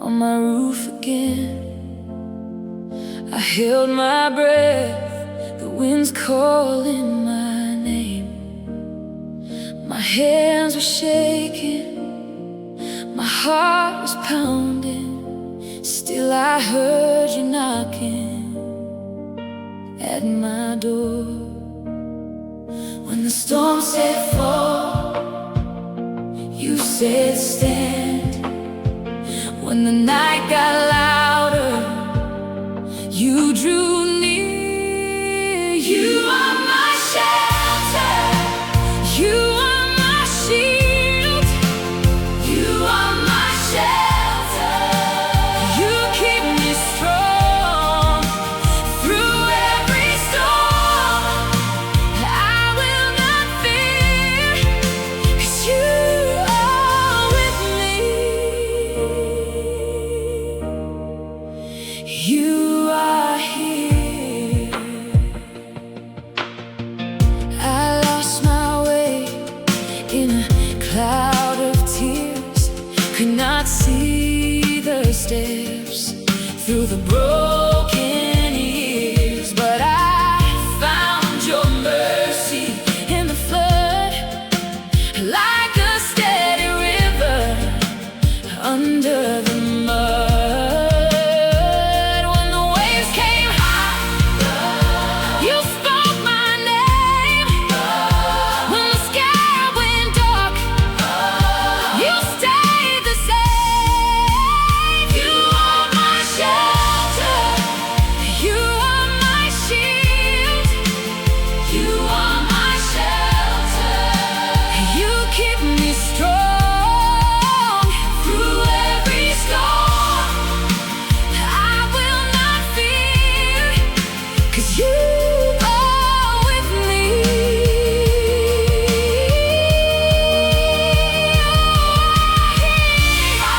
on my roof again. I held my breath, the wind's calling my name. My hands were shaking, my heart was pounding. Still I heard you knocking at my door. When the storm said fall, you said stand. When the night got louder, you drew near. You are my shelter, you are my shield, you are my shelter. You keep me strong through every storm. I will not fear, 'cause you are with me. You are here. I lost my way in a cloud of tears, could not see the steps through the broken years. But I found your mercy in the flood, like a steady river under the mud. When the waves came high, you spoke my name. When the sky went dark, you stayed the same. You are my shelter, you are my shield, you are my shelter. You keep me strong through every storm. I will not fear, 'cause you are with me.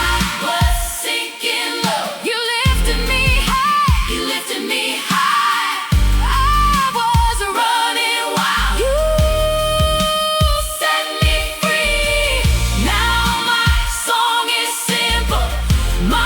I was sinking low, you lifted me high, you lifted me high. I was running wild, you set me free. Now my song is simple, my